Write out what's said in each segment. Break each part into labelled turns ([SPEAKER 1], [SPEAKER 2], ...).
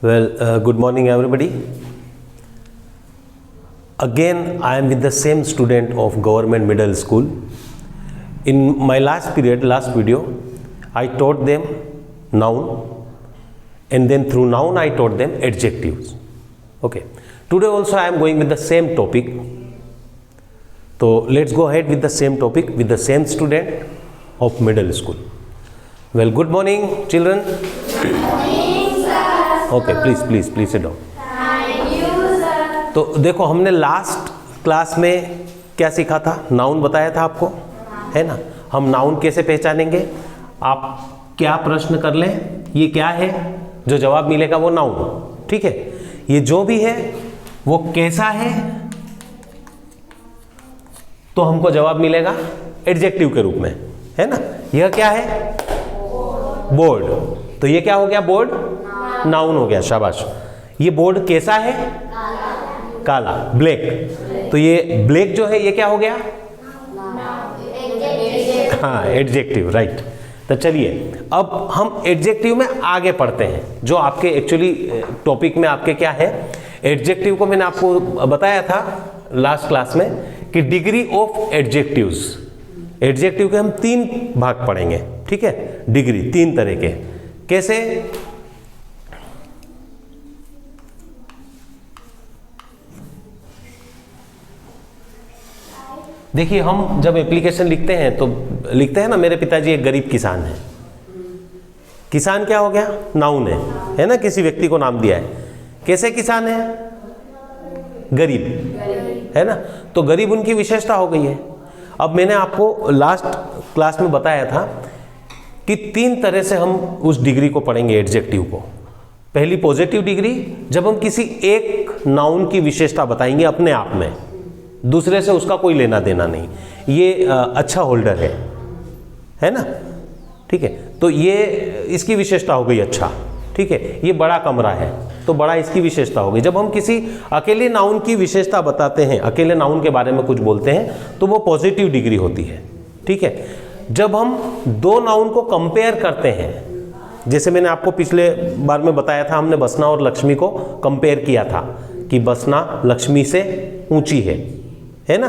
[SPEAKER 1] Good morning everybody. Again I am with the same student of government middle school. In my last video, I taught them noun and then through noun I taught them adjectives. Okay. Today also I am going with the same topic. So let's go ahead with the same topic with the same student of middle school. Well, good morning children. Okay please sit down. तो देखो हमने last class में क्या सीखा था, noun बताया था आपको, है ना। हम नाउन कैसे पहचानेंगे, आप क्या प्रश्न कर लें, ये क्या है, जो जवाब मिलेगा वो नाउन, ठीक है। ये जो भी है वो कैसा है तो हमको जवाब मिलेगा एडजेक्टिव के रूप में, है ना। यह क्या है, बोर्ड, तो ये क्या हो गया, बोर्ड नाउन हो गया, शाबाश। ये बोर्ड कैसा है, काला, ब्लैक, तो ये ब्लैक जो है ये क्या हो गया, हाँ एडजेक्टिव, राइट। तो चलिए अब हम एडजेक्टिव में आगे पढ़ते हैं। जो आपके एक्चुअली टॉपिक में आपके क्या है, एडजेक्टिव को मैंने आपको बताया था लास्ट क्लास में कि डिग्री ऑफ एडजेक्टिव्स। एडजेक्टिव के हम 3 भाग पढ़ेंगे, ठीक है। डिग्री 3 तरह के, कैसे, देखिए हम जब एप्लीकेशन लिखते हैं तो लिखते हैं ना, मेरे पिताजी एक गरीब किसान है। किसान क्या हो गया, नाउन है ना, किसी व्यक्ति को नाम दिया है। कैसे किसान है, गरीब, है ना। तो गरीब उनकी विशेषता हो गई है। अब मैंने आपको लास्ट क्लास में बताया था कि 3 तरह से हम उस डिग्री को पढ़ेंगे, एडजेक्टिव को। पहली पॉजिटिव डिग्री, जब हम किसी एक नाउन की विशेषता बताएंगे अपने आप में, दूसरे से उसका कोई लेना देना नहीं, ये अच्छा होल्डर है ना, ठीक है। तो ये इसकी विशेषता हो गई, अच्छा, ठीक है। ये बड़ा कमरा है तो बड़ा इसकी विशेषता हो गई। जब हम किसी अकेले नाउन की विशेषता बताते हैं, अकेले नाउन के बारे में कुछ बोलते हैं, तो वो पॉजिटिव डिग्री होती है, ठीक है। जब हम 2 नाउन को कंपेयर करते हैं, जैसे मैंने आपको पिछले बार में बताया था, हमने बसना और लक्ष्मी को कंपेयर किया था कि बसना लक्ष्मी से ऊंची है ना।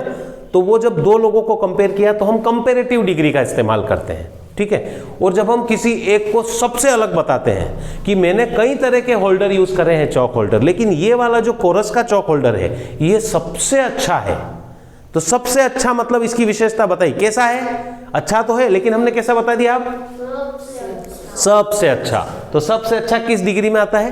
[SPEAKER 1] तो वो जब 2 लोगों को कंपेयर किया तो हम कंपेरेटिव डिग्री का इस्तेमाल करते हैं, ठीक है। और जब हम किसी एक को सबसे अलग बताते हैं कि मैंने कई तरह के होल्डर यूज करे हैं, चौक होल्डर, लेकिन ये वाला जो कोरस का चौक होल्डर है ये सबसे अच्छा है, तो सबसे अच्छा मतलब इसकी विशेषता बताई, कैसा है, अच्छा तो है, लेकिन हमने कैसा बता दिया, आप सबसे अच्छा। तो सबसे अच्छा किस डिग्री में आता है,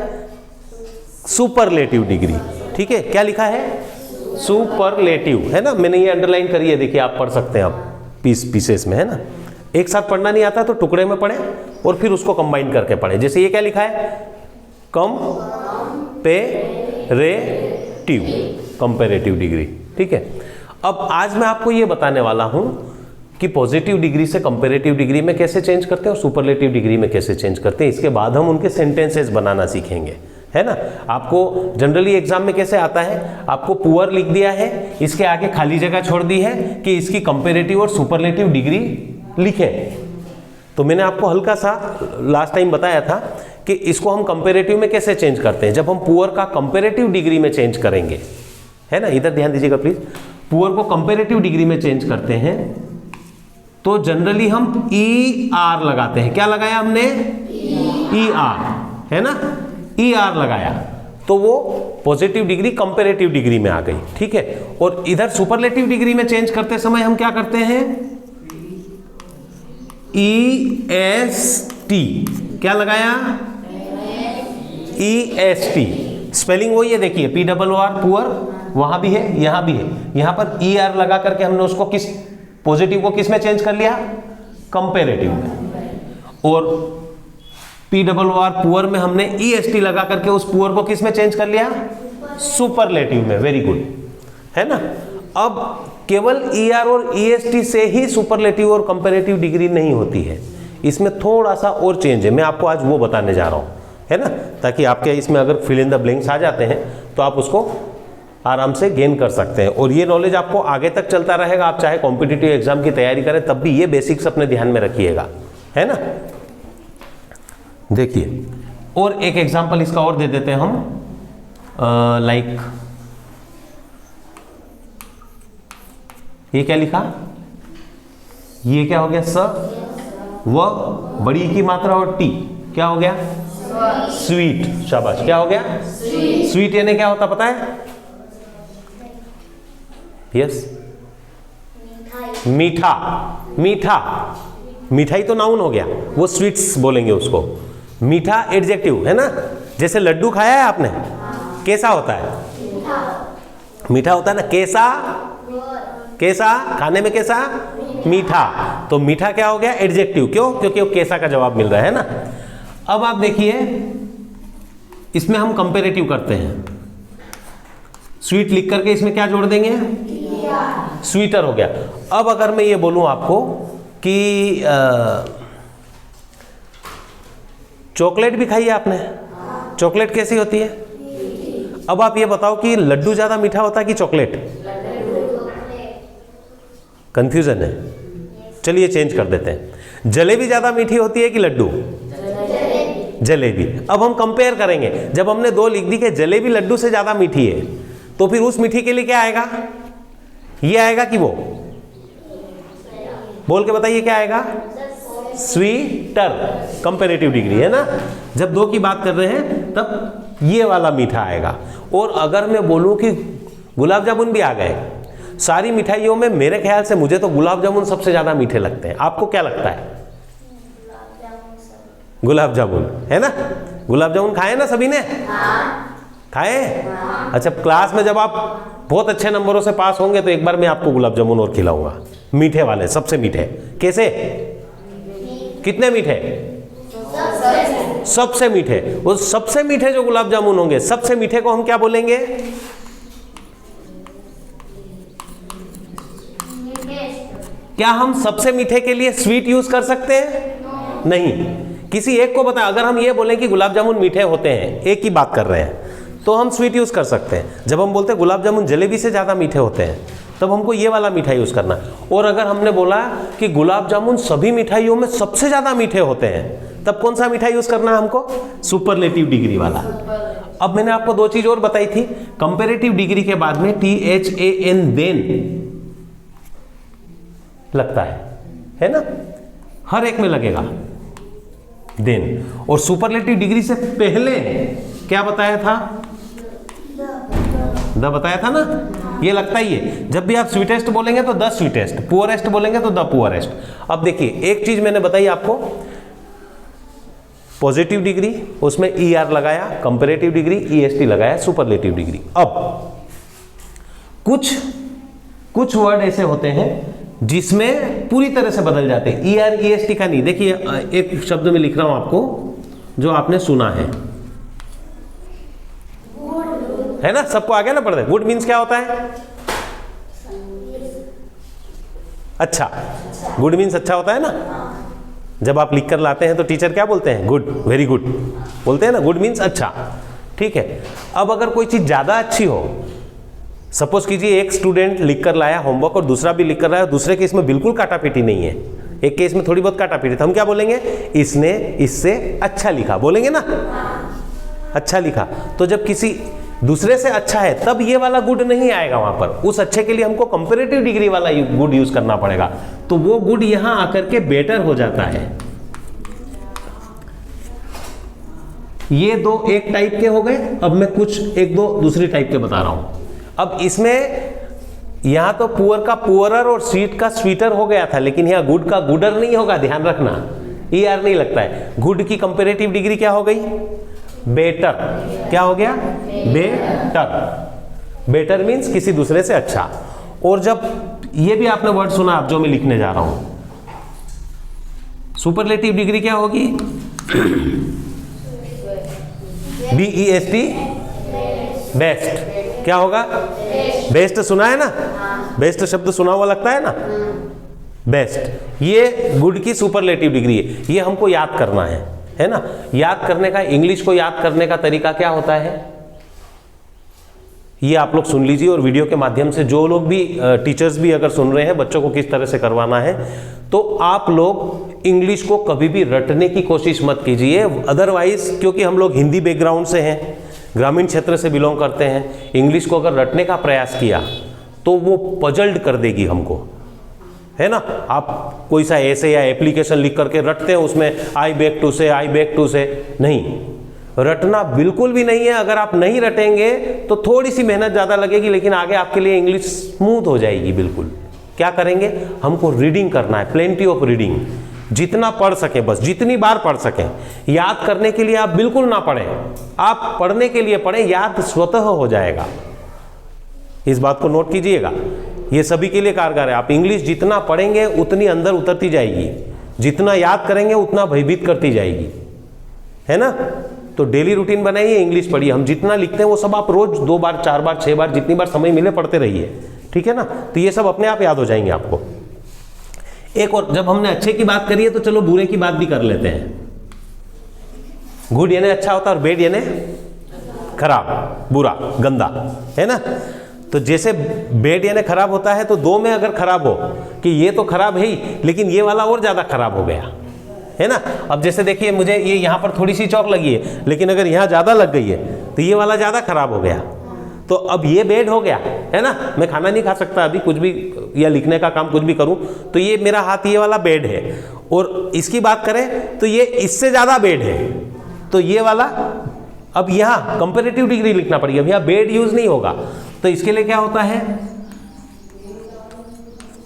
[SPEAKER 1] सुपरलेटिव डिग्री, ठीक है। क्या लिखा है, सुपरलेटिव, है ना। मैंने ये अंडरलाइन करी है, देखिए आप पढ़ सकते हैं, आप पीसेस में, है ना। एक साथ पढ़ना नहीं आता तो टुकड़े में पढ़े और फिर उसको कंबाइन करके पढ़े। जैसे ये क्या लिखा है, कंपेरेटिव डिग्री, ठीक है। अब आज मैं आपको ये बताने वाला हूं कि पॉजिटिव डिग्री से कंपेरेटिव डिग्री में कैसे चेंज करते हैं और सुपरलेटिव डिग्री में कैसे चेंज करते हैं। इसके बाद हम उनके सेंटेंसेस बनाना सीखेंगे, है ना। आपको जनरली एग्जाम में कैसे आता है, आपको पुअर लिख दिया है, इसके आगे खाली जगह छोड़ दी है कि इसकी कंपेरेटिव और सुपरलेटिव डिग्री लिखे। तो मैंने आपको हल्का सा लास्ट टाइम बताया था कि इसको हम कंपेरेटिव में कैसे चेंज करते हैं। जब हम पुअर का कंपेरेटिव डिग्री में चेंज करेंगे, है ना, इधर ध्यान दीजिएगा प्लीज। पुअर को कंपेरेटिव डिग्री में चेंज करते हैं तो जनरली हम ER लगाते हैं। क्या लगाया हमने, ER, है ना, ER लगाया, तो वो पॉजिटिव डिग्री कंपेरेटिव डिग्री में आ गई, ठीक है। और इधर सुपरलेटिव डिग्री में चेंज करते समय हम क्या करते हैं, EST, क्या लगाया, EST, स्पेलिंग वही है, देखिए POOR, पुअर, वहां भी है यहां भी है, यहां पर ER लगा करके हमने उसको किस पॉजिटिव को किस में चेंज कर लिया, कंपेरेटिव में। और POOR पुअर में हमने EST लगा करके उस पुअर को किस में चेंज कर लिया, सुपरलेटिव में। वेरी गुड, है ना। अब केवल ER और EST से ही सुपरलेटिव और कंपेरेटिव डिग्री नहीं होती है, इसमें थोड़ा सा और चेंज है, मैं आपको आज वो बताने जा रहा हूं, है ना, ताकि आपके इसमें अगर फिल इन द ब्लैंक्स आ जाते हैं तो आप उसको आराम से गेन कर सकते हैं। और ये नॉलेज आपको आगे तक चलता रहेगा, आप चाहे कॉम्पिटिटिव एग्जाम की तैयारी करें तब भी ये बेसिक्स अपने ध्यान में रखिएगा, है ना। देखिए और एक एग्जांपल इसका और दे देते हैं हम, लाइक ये क्या लिखा, ये क्या हो गया, स, व, बड़ी की मात्रा और टी, क्या हो गया, स्वीट, शाबाश, क्या हो गया, स्वीट यानी क्या होता पता है, यस, मीठा, मीठा, मिठाई तो नाउन हो गया, वो स्वीट्स बोलेंगे उसको, मीठा एडजेक्टिव है ना। जैसे लड्डू खाया है आपने, कैसा होता है, मीठा होता है ना, कैसा, कैसा, खाने में कैसा, मीठा, तो मीठा क्या हो गया, एडजेक्टिव, क्यों, क्योंकि वो कैसा का जवाब मिल रहा है ना। अब आप देखिए इसमें हम कंपेरेटिव करते हैं, स्वीट लिख करके इसमें क्या जोड़ देंगे, स्वीटर हो गया। अब अगर मैं ये बोलूं आपको कि चॉकलेट भी खाई है आपने, चॉकलेट कैसी होती है, अब आप ये बताओ कि लड्डू ज्यादा मीठा होता है कि चॉकलेट, कंफ्यूजन है, चलिए चेंज कर देते हैं, जलेबी ज्यादा मीठी होती है कि लड्डू, जलेबी। अब हम कंपेयर करेंगे, जब हमने दो लिख दी कि जलेबी लड्डू से ज्यादा मीठी है, तो फिर उस मीठी के लिए क्या आएगा, ये आएगा कि वो, बोल के बताइए क्या आएगा, स्वीटर, कंपेरेटिव डिग्री है ना। जब दो की बात कर रहे हैं तब ये वाला मीठा आएगा। और अगर मैं बोलूं कि गुलाब जामुन भी आ गए, सारी मिठाइयों में मेरे ख्याल से मुझे तो गुलाब जामुन सबसे ज्यादा मीठे लगते हैं, आपको क्या लगता है, गुलाब जामुन है ना, गुलाब जामुन खाए ना सभी ने, खाए, अच्छा, क्लास में जब आप बहुत अच्छे नंबरों से पास होंगे तो एक बार मैं आपको गुलाब जामुन और खिलाऊंगा, मीठे वाले, सबसे मीठे, कैसे, कितने मीठे, सबसे मीठे, वो सबसे मीठे जो गुलाब जामुन होंगे, सबसे मीठे को हम क्या बोलेंगे, क्या हम सबसे मीठे के लिए स्वीट यूज कर सकते हैं, नहीं, किसी एक को बता, अगर हम ये बोलें कि गुलाब जामुन मीठे होते हैं, एक ही बात कर रहे हैं, तो हम स्वीट यूज कर सकते हैं। जब हम बोलते हैं गुलाब जामुन जलेबी से ज्यादा मीठे होते हैं, तब हमको ये वाला मिठाई यूज करना है। और अगर हमने बोला कि गुलाब जामुन सभी मिठाइयों में सबसे ज्यादा मीठे होते हैं, तब कौन सा मिठाई यूज करना है हमको, सुपरलेटिव डिग्री वाला। अब मैंने आपको दो चीज और बताई थी, कंपेरेटिव डिग्री के बाद में THAN देन लगता है ना, हर एक में लगेगा देन। और सुपरलेटिव डिग्री से पहले क्या बताया था, द बताया था ना, ये लगता ही है। जब भी आप स्वीटेस्ट बोलेंगे तो द स्वीटेस्ट, पुअरेस्ट बोलेंगे तो द पुअरेस्ट। अब देखिए एक चीज मैंने बताई आपको, पॉजिटिव डिग्री उसमें ER लगाया, कंपेरेटिव डिग्री EST लगाया, सुपरलेटिव डिग्री। अब कुछ वर्ड ऐसे होते हैं जिसमें पूरी तरह से बदल जाते हैं, ER EST का नहीं। देखिए एक शब्द में लिख रहा हूं आपको जो आपने सुना है ना, सबको आ गया ना पढ़ने। गुड मीन्स क्या होता है, अच्छा, गुड मीन्स अच्छा होता है ना। जब आप लिख कर लाते हैं तो टीचर क्या बोलते हैं, गुड, वेरी गुड बोलते हैं ना, गुड मीन्स अच्छा, ठीक है। अब अगर कोई चीज ज्यादा अच्छी हो, सपोज कीजिए एक स्टूडेंट लिख कर लाया होमवर्क और दूसरा भी लिख कर लाया, दूसरे केस में बिल्कुल काटापीटी नहीं है, एक केस में थोड़ी बहुत काटापीटी, तो हम क्या बोलेंगे, इसने इससे अच्छा लिखा, बोलेंगे ना, अच्छा लिखा। तो जब किसी दूसरे से अच्छा है तब ये वाला गुड नहीं आएगा वहां पर, उस अच्छे के लिए हमको कंपेरेटिव डिग्री वाला गुड यूज करना पड़ेगा, तो वो गुड यहां आकर के बेटर हो जाता है। ये दो एक टाइप के हो गए, अब मैं कुछ एक दो दूसरी टाइप के बता रहा हूं। अब इसमें यहां तो पुअर का पुअरर और स्वीट का स्वीटर हो गया था, लेकिन यहां गुड का गुडर नहीं होगा, ध्यान रखना, ER नहीं लगता है। गुड की कंपेरेटिव डिग्री क्या हो गई, बेटर, क्या हो गया, बेटर, बेटर मीन्स किसी दूसरे से अच्छा। और जब ये भी आपने वर्ड सुना, अब जो मैं लिखने जा रहा हूं, सुपरलेटिव डिग्री क्या होगी, BEST, बेस्ट, क्या होगा, बेस्ट, सुना है ना, बेस्ट शब्द सुना हुआ लगता है ना, बेस्ट। ये गुड की सुपरलेटिव डिग्री है, ये हमको याद करना है ना। याद करने का, इंग्लिश को याद करने का तरीका क्या होता है, ये आप लोग सुन लीजिए, और वीडियो के माध्यम से जो लोग भी टीचर्स भी अगर सुन रहे हैं बच्चों को किस तरह से करवाना है, तो आप लोग इंग्लिश को कभी भी रटने की कोशिश मत कीजिए। अदरवाइज, क्योंकि हम लोग हिंदी बैकग्राउंड से हैं, ग्रामीण क्षेत्र से बिलोंग करते हैं, इंग्लिश को अगर रटने का प्रयास किया तो वो पजल्ड कर देगी हमको, है ना। आप कोई सा ऐसे या एप्लीकेशन लिख करके रटते हैं, उसमें आई बैक टू से, आई बैक टू से, नहीं, रटना बिल्कुल भी नहीं है। अगर आप नहीं रटेंगे तो थोड़ी सी मेहनत ज़्यादा लगेगी, लेकिन आगे आपके लिए इंग्लिश स्मूथ हो जाएगी बिल्कुल। क्या करेंगे, हमको रीडिंग करना है, प्लेंटी ऑफ रीडिंग, जितना पढ़ सकें, बस जितनी बार पढ़ सकें। याद करने के लिए आप बिल्कुल ना पढ़ें, आप पढ़ने के लिए पढ़ें, याद स्वतः हो जाएगा। इस बात को नोट कीजिएगा, ये सभी के लिए कारगर है। आप इंग्लिश जितना पढ़ेंगे उतनी अंदर उतरती जाएगी, जितना याद करेंगे उतना भयभीत करती जाएगी, है ना। तो डेली रूटीन बनाइए, इंग्लिश पढ़िए। हम जितना लिखते हैं वो सब आप रोज 2 बार 4 बार 6 बार जितनी बार समय मिले पढ़ते रहिए, ठीक है ना। तो ये सब अपने आप याद हो जाएंगे आपको। एक और, जब हमने अच्छे की बात करी है तो चलो बुरे की बात भी कर लेते हैं। गुड यानी अच्छा होता है और बैड यानी खराब, बुरा, गंदा, है ना। तो जैसे बैड यानी खराब होता है, तो दो में अगर खराब हो कि ये तो खराब है ही, लेकिन ये वाला और ज्यादा खराब हो गया, है ना। अब जैसे देखिए, मुझे ये यहाँ पर थोड़ी सी चौक लगी है, लेकिन अगर यहाँ ज्यादा लग गई है तो ये वाला ज्यादा खराब हो गया, तो अब ये बैड हो गया, है ना। मैं खाना नहीं खा सकता अभी, कुछ भी, या लिखने का काम कुछ भी करूं तो ये मेरा हाथ ये वाला बैड है। और इसकी बात करें तो ये इससे ज्यादा बैड है, तो ये वाला, अब यहाँ कंपैरेटिव डिग्री लिखना पड़ेगा, अब यहाँ बैड यूज नहीं होगा। तो इसके लिए क्या होता है,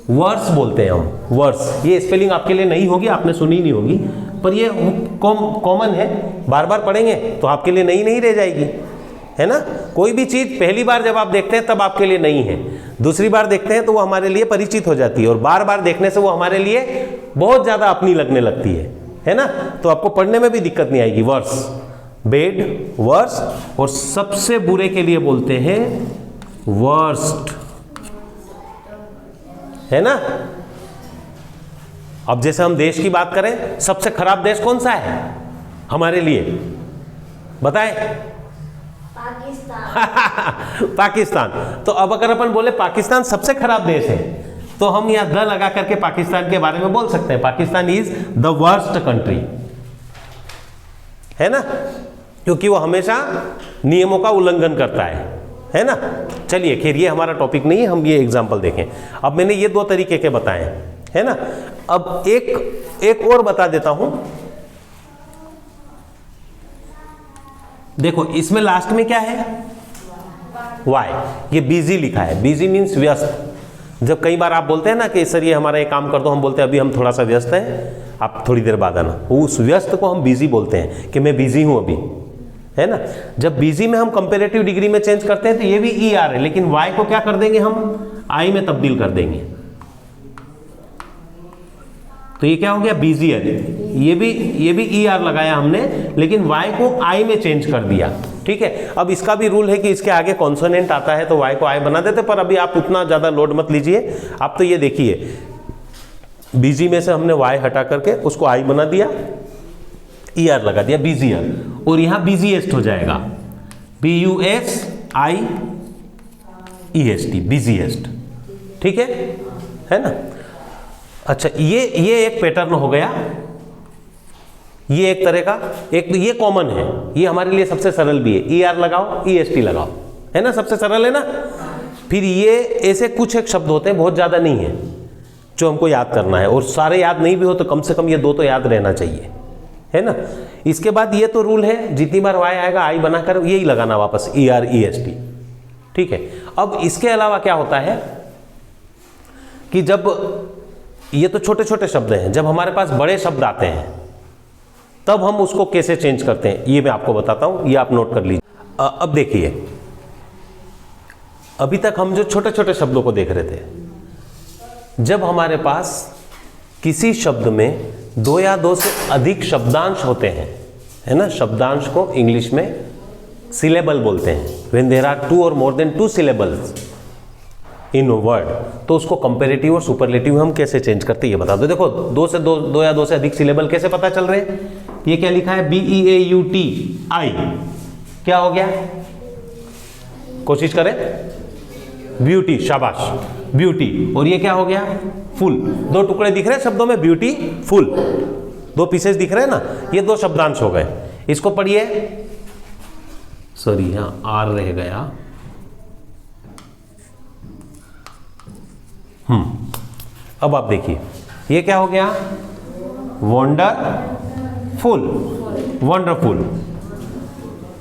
[SPEAKER 1] वर्स बोलते हैं हम, वर्स। ये स्पेलिंग आपके लिए नहीं होगी, आपने सुनी नहीं होगी, पर ये कॉमन है, बार बार पढ़ेंगे तो आपके लिए नई नहीं रह जाएगी, है ना। कोई भी चीज पहली बार जब आप देखते हैं तब आपके लिए नई है, दूसरी बार देखते हैं तो वो हमारे लिए परिचित हो जाती है, और बार बार देखने से वो हमारे लिए बहुत ज्यादा अपनी लगने लगती है ना। तो आपको पढ़ने में भी दिक्कत नहीं आएगी। वर्स, बैड, वर्स, और सबसे बुरे के लिए बोलते हैं वर्स्ट, है ना। अब जैसे हम देश की बात करें, सबसे खराब देश कौन सा है हमारे लिए, बताएं। पाकिस्तान। तो अब अगर अपन बोले पाकिस्तान सबसे खराब देश है, तो हम यहां द लगा करके पाकिस्तान के बारे में बोल सकते हैं, Pakistan is the worst country, है ना, क्योंकि वो हमेशा नियमों का उल्लंघन करता है ना। चलिए, खैर ये हमारा टॉपिक नहीं है, हम ये एग्जाम्पल देखें। अब मैंने ये 2 तरीके के बताए हैं, है ना। अब एक और बता देता हूं। देखो, इसमें लास्ट में क्या है, वाई, ये बिजी लिखा है। बिजी मीन्स व्यस्त। जब कई बार आप बोलते हैं ना कि सर ये हमारा ये काम कर दो, हम बोलते हैं अभी हम थोड़ा सा व्यस्त हैं, आप थोड़ी देर बाद आना, उस व्यस्त को हम बिजी बोलते हैं कि मैं बिजी हूं अभी, है ना। जब बिजी में हम कंपैरेटिव डिग्री में चेंज करते हैं तो ये भी ई आर है, लेकिन वाई को क्या कर देंगे, हम आई में तब्दील कर देंगे। तो ये क्या हो गया, बिजियर। ये भी ई आर लगाया हमने, लेकिन वाई को आई में चेंज कर दिया, ठीक है। अब इसका भी रूल है कि इसके आगे कॉन्सोनेंट आता है तो वाई को आई बना देते, पर अभी आप उतना ज्यादा लोड मत लीजिए। आप तो ये देखिए, बिजी में से हमने वाई हटा करके उसको आई बना दिया, ई आर लगा दिया, बिजियर, और यहां बिजीएस्ट हो जाएगा, BUSIEST, बिजीएस्ट, ठीक है ना। अच्छा, ये एक पैटर्न हो गया, ये एक तरह का, एक ये कॉमन है, ये हमारे लिए सबसे सरल भी है। ई आर लगाओ, EST लगाओ, है ना, सबसे सरल है ना। फिर ये ऐसे कुछ एक शब्द होते हैं, बहुत ज्यादा नहीं है, जो हमको याद करना है, और सारे याद नहीं भी हो तो कम से कम ये 2 तो याद रहना चाहिए, है ना। इसके बाद ये तो रूल है, जितनी बार वाई आएगा आई बनाकर यही लगाना वापस, EREST, ठीक है। अब इसके अलावा क्या होता है कि जब ये तो छोटे छोटे शब्द हैं, जब हमारे पास बड़े शब्द आते हैं तब हम उसको कैसे चेंज करते हैं, ये मैं आपको बताता हूं, ये आप नोट कर लीजिए। अब देखिए, अभी तक हम जो छोटे छोटे शब्दों को देख रहे थे, जब हमारे पास किसी शब्द में 2 या 2 से अधिक शब्दांश होते हैं, है ना, शब्दांश को इंग्लिश में सिलेबल बोलते हैं, व्हेन देयर आर 2 और मोर देन 2 सिलेबल्स इन वर्ड, तो उसको कंपैरेटिव और सुपरलेटिव हम कैसे चेंज करते हैं ये बता दो। देखो, 2 या 2 से अधिक सिलेबल कैसे पता चल रहे हैं, ये क्या लिखा है, BEAUTI, क्या हो गया, कोशिश करें। ब्यूटी, शाबाश, ब्यूटी। और ये क्या हो गया? फुल। दो टुकड़े दिख रहे हैं शब्दों में, ब्यूटी फुल, दो पीसेस दिख रहे हैं ना, ये दो शब्दांश हो गए। इसको पढ़िए, सॉरी यहां आर रह गया। अब आप देखिए ये क्या हो गया? वंडरफुल, वंडरफुल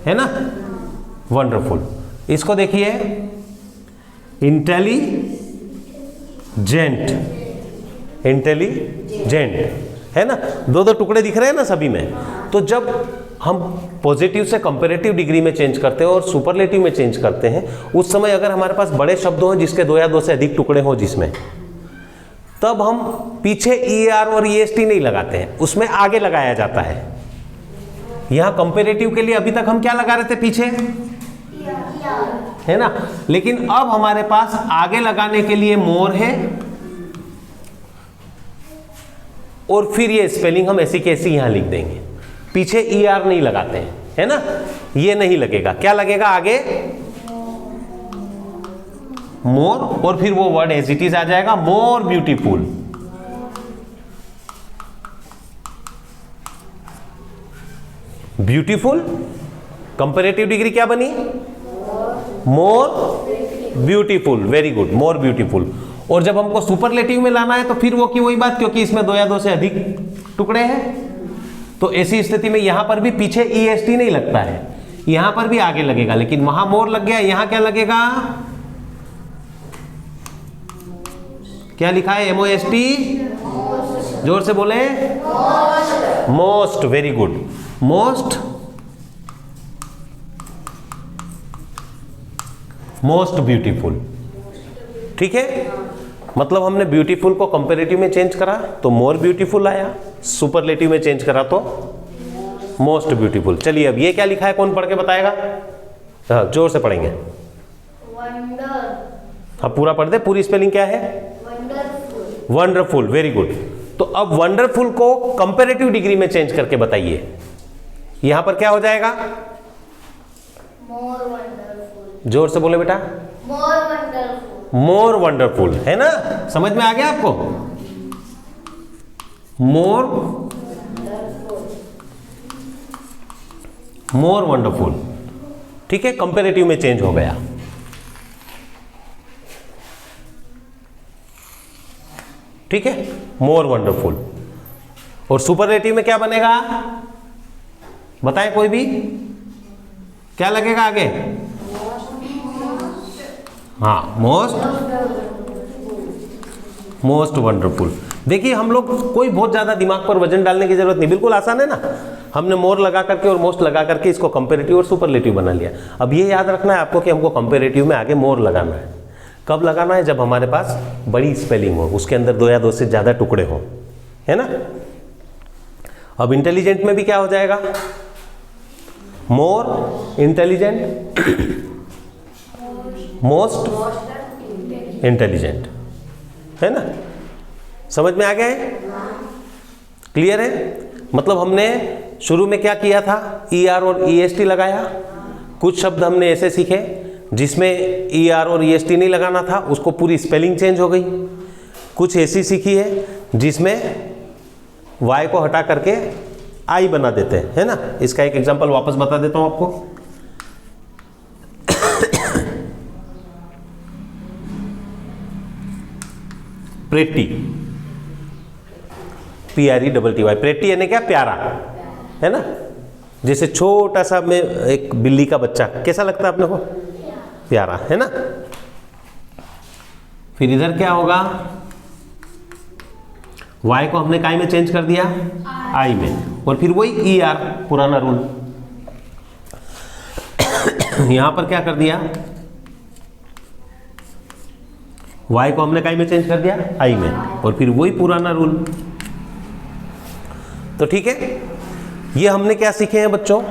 [SPEAKER 1] है ना, वंडरफुल। इसको देखिए इंटेलिजेंट, इंटेलिजेंट है ना, दो दो टुकड़े दिख रहे हैं ना सभी में। तो जब हम पॉजिटिव से कंपैरेटिव डिग्री में चेंज करते हैं और सुपरलेटिव में चेंज करते हैं, उस समय अगर हमारे पास बड़े शब्द हों जिसके दो या दो से अधिक टुकड़े हों जिसमें, तब हम पीछे ER और EST नहीं लगाते हैं, उसमें आगे लगाया जाता है। यहां कंपैरेटिव के लिए अभी तक हम क्या लगा रहे थे? पीछे, है ना। लेकिन अब हमारे पास आगे लगाने के लिए मोर है, और फिर ये स्पेलिंग हम ऐसी कैसी यहां लिख देंगे। पीछे ER नहीं लगाते हैं, है ना, ये नहीं लगेगा। क्या लगेगा आगे? मोर, और फिर वो वर्ड एज इट इज आ जाएगा, more beautiful. Beautiful, comparative degree क्या बनी? More beautiful, very good, more beautiful. और जब हमको सुपरलेटिव में लाना है तो फिर वो की वही बात, क्योंकि इसमें दो या दो से अधिक टुकड़े हैं, तो ऐसी स्थिति में यहां पर भी पीछे EST नहीं लगता है, यहां पर भी आगे लगेगा। लेकिन वहां मोर लग गया, यहां क्या लगेगा? क्या लिखा है? MOST, जोर से बोले, most, very good, most, most beautiful. ठीक है, मतलब हमने ब्यूटीफुल को कंपैरेटिव में चेंज करा तो मोर ब्यूटीफुल आया, सुपरलेटिव में चेंज करा तो मोस्ट ब्यूटीफुल। चलिए अब ये क्या लिखा है, कौन पढ़ के बताएगा? हाँ, जोर से पढ़ेंगे। हाँ पूरा पढ़ दे, पूरी स्पेलिंग क्या है? Wonderful, very good. तो अब वंडरफुल को कंपैरेटिव डिग्री में चेंज करके बताइए, यहां पर क्या हो जाएगा?
[SPEAKER 2] मोर वंडरफुल।
[SPEAKER 1] जोर से बोले बेटा,
[SPEAKER 2] मोर वंडरफुल,
[SPEAKER 1] मोर वंडरफुल, है ना, समझ में आ गया आपको? मोर, मोर वंडरफुल। ठीक है, कंपैरेटिव में चेंज हो गया। ठीक है, मोर वंडरफुल। और सुपरलेटिव में क्या बनेगा? बताएं कोई भी, क्या लगेगा आगे? हाँ, मोस्ट वंडरफुल। देखिए हम लोग कोई बहुत ज्यादा दिमाग पर वजन डालने की जरूरत नहीं, बिल्कुल आसान है ना। हमने मोर लगा करके और मोस्ट लगा करके इसको कंपैरेटिव और सुपरलेटिव बना लिया। अब ये याद रखना है आपको कि हमको कंपैरेटिव में आगे मोर लगाना है। कब लगाना है? जब हमारे पास बड़ी स्पेलिंग हो, उसके अंदर दो या दो से ज्यादा टुकड़े हो, है ना। अब इंटेलिजेंट में भी क्या हो जाएगा? मोर इंटेलिजेंट, मोस्ट इंटेलिजेंट, है ना। समझ में आ गया है? क्लियर है? मतलब हमने शुरू में क्या किया था? ER और EST लगाया। कुछ शब्द हमने ऐसे सीखे जिसमें ER और EST नहीं लगाना था, उसको पूरी स्पेलिंग चेंज हो गई। कुछ ऐसी सीखी है जिसमें Y को हटा करके I बना देते हैं, है ना। इसका एक एग्जांपल वापस बता देता हूं आपको। प्रेटी, PRETTY, प्रेटी यानी क्या? प्यारा, है ना। जैसे छोटा सा में एक बिल्ली का बच्चा कैसा लगता है अपने को? प्यारा, है ना। फिर इधर क्या होगा? Y को हमने काय में चेंज कर दिया? I में, और फिर वही ER, पुराना रूल। यहां पर क्या कर दिया? Y को हमने काय में चेंज कर दिया? I में, और फिर वही पुराना रूल। तो ठीक है, ये हमने क्या सीखे हैं बच्चों?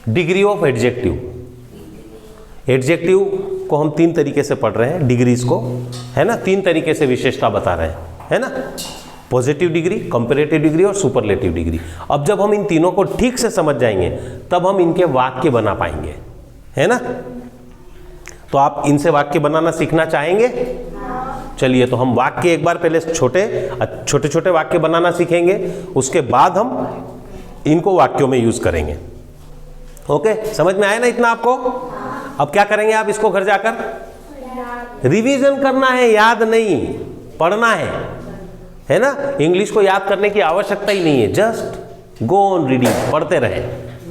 [SPEAKER 1] Degree of adjective. एडजेक्टिव को हम तीन तरीके से पढ़ रहे हैं, डिग्रीज को, है ना। तीन तरीके से विशेषता बता रहे हैं, है ना। पॉजिटिव डिग्री, कंपैरेटिव डिग्री और सुपरलेटिव डिग्री। अब जब हम इन तीनों को ठीक से समझ जाएंगे तब हम इनके वाक्य बना पाएंगे, है ना। तो आप इनसे वाक्य बनाना सीखना चाहेंगे? चलिए, तो हम वाक्य एक बार पहले छोटे छोटे वाक्य बनाना सीखेंगे, उसके बाद हम इनको वाक्यों में यूज करेंगे। ओके, समझ में आया ना इतना आपको? अब क्या करेंगे आप इसको घर जाकर रिवीजन करना है, याद नहीं, पढ़ना है ना? इंग्लिश को याद करने की आवश्यकता ही नहीं है, जस्ट गो ऑन रीडिंग, पढ़ते रहे।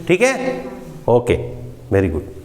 [SPEAKER 1] ठीक है? Okay, very good.